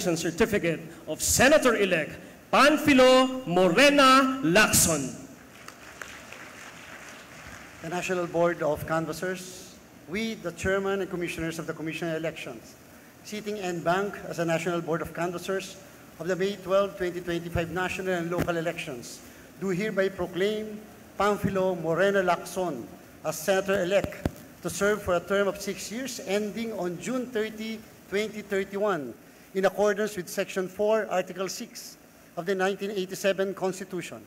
Certificate of Senator-elect Panfilo Morena Lacson. The National Board of Canvassers, we, the Chairman and Commissioners of the Commission on Elections, sitting en banc as a National Board of Canvassers of the May 12, 2025 national and local elections, do hereby proclaim Panfilo Morena Lacson as Senator-elect to serve for a term of 6 years ending on June 30, 2031, in accordance with Section 4, Article 6 of the 1987 Constitution,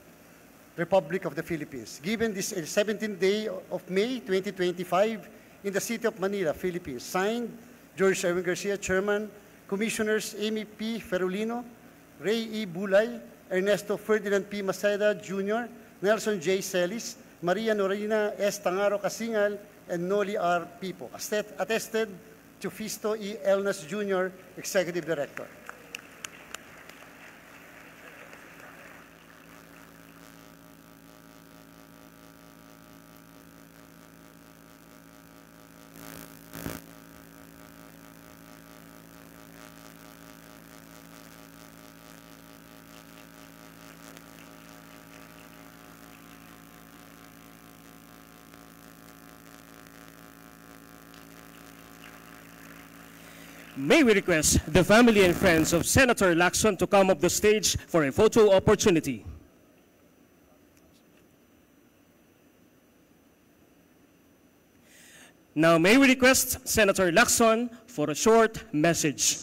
Republic of the Philippines. Given this 17th day of May 2025 in the city of Manila, Philippines. Signed, George Erwin Garcia, Chairman. Commissioners Amy P. Ferulino, Ray E. Bulay, Ernesto Ferdinand P. Maceda Jr., Nelson J. Celis, Maria Norina S. Tangaro Casingal, and Noli R. Pipo. Attested to Fisto E. Elnas Jr., Executive Director. May we request the family and friends of Senator Lacson to come up the stage for a photo opportunity. Now may we request Senator Lacson for a short message.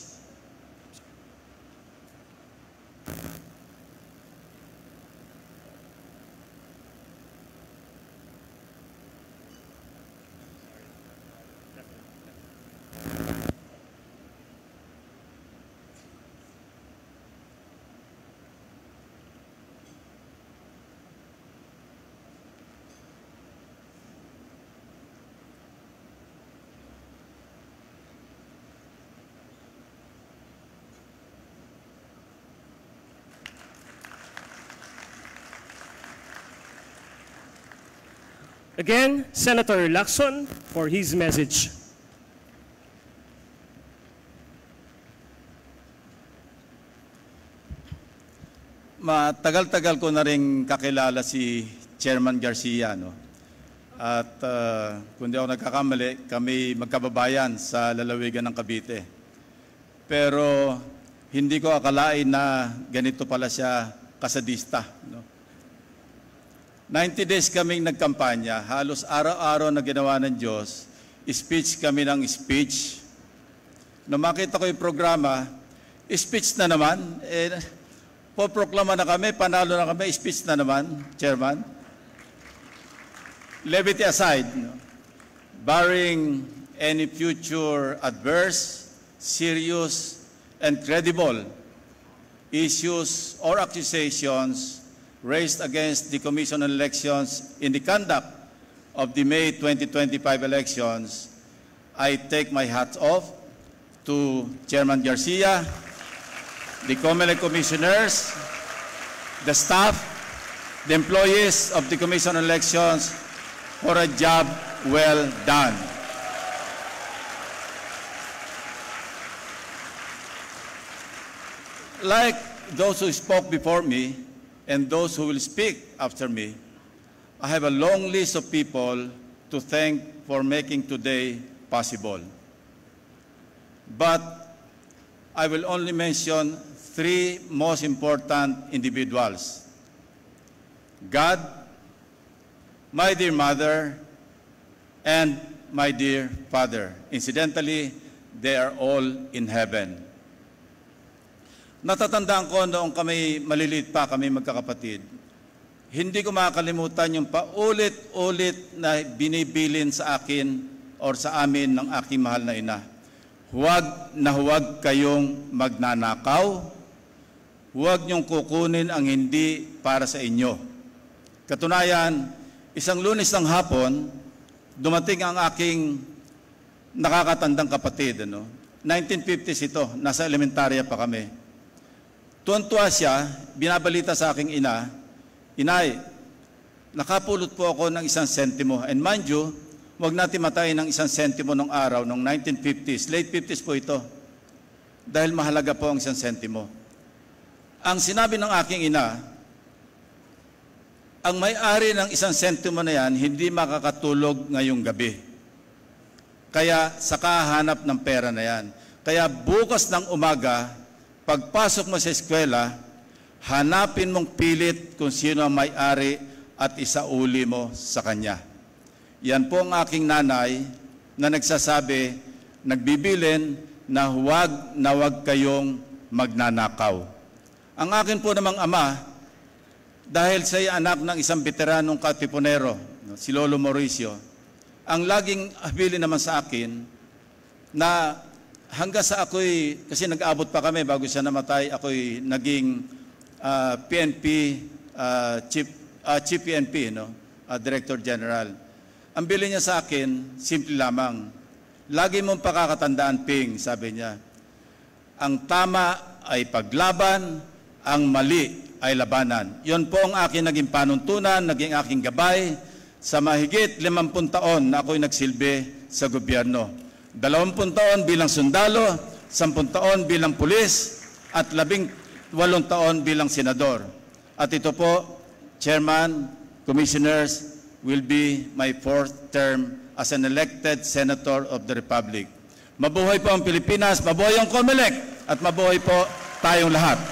Again, Senator Lacson for his message. Matagal-tagal ko na rin kakilala si Chairman Garcia, no? At kung di ako nagkakamali, kami magkababayan sa lalawigan ng Cavite. Pero hindi ko akalain na ganito pala siya kasadista, no? 90 days kaming nagkampanya, halos araw-araw na ginawa ng Diyos, speech kami ng speech. Nung makita ko yung programa, speech na naman, poproklama na kami, panalo na kami, speech na naman, Chairman. Levity aside, no? Barring any future adverse, serious, and credible issues or accusations raised against the Commission on Elections in the conduct of the May 2025 elections, I take my hat off to Chairman Garcia, the COMELEC commissioners, the staff, the employees of the Commission on Elections for a job well done. Like those who spoke before me, and those who will speak after me, I have a long list of people to thank for making today possible. But I will only mention three most important individuals: God, my dear mother, and my dear father. Incidentally, they are all in heaven. Natatandaan ko noong kami maliliit pa, kami magkakapatid, hindi ko makakalimutan yung paulit-ulit na binibilin sa akin or sa amin ng aking mahal na ina. Huwag kayong magnanakaw, huwag niyong kukunin ang hindi para sa inyo. Katunayan, isang Lunes ng hapon, dumating ang aking nakakatandang kapatid. 1950s ito, nasa elementarya pa kami. Tuwan-tuwa siya, binabalita sa aking ina, Inay, nakapulot po ako ng 1 sentimo. And mind you, Huwag natin matayin ng 1 sentimo ng araw, ng 1950s. Late 50s po ito. dahil mahalaga po ang isang sentimo. Ang sinabi ng aking ina, ang may-ari ng isang sentimo na yan, hindi makakatulog ngayong gabi. Kaya saka hanap ng pera na yan. Kaya bukas ng umaga, pagpasok mo sa eskwela, hanapin mong pilit kung sino ang may-ari at isauli mo sa kanya. Yan po ang aking nanay na nagsasabi, nagbibilin na huwag kayong magnanakaw. Ang akin po namang ama, dahil siya anak ng isang veteranong katipunero, si Lolo Mauricio, ang laging habili naman sa akin na hanggang sa ako'y, kasi nag-abot pa kami bago siya namatay, ako'y naging PNP, Chief PNP, Director General. Ang bili niya sa akin, simple lamang, lagi mong pakakatandaan, Ping, sabi niya, ang tama ay paglaban, ang mali ay labanan. Yon po ang aking naging panuntunan, naging aking gabay sa mahigit 50 taon na ako'y nagsilbi sa gobyerno. 20 taon bilang sundalo, 10 taon bilang pulis, at 18 taon bilang senador. At ito po, Chairman, Commissioners, will be my 4th term as an elected Senator of the Republic. Mabuhay po ang Pilipinas, mabuhay ang COMELEC, at mabuhay po tayong lahat.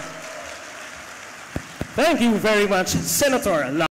Thank you very much, Senator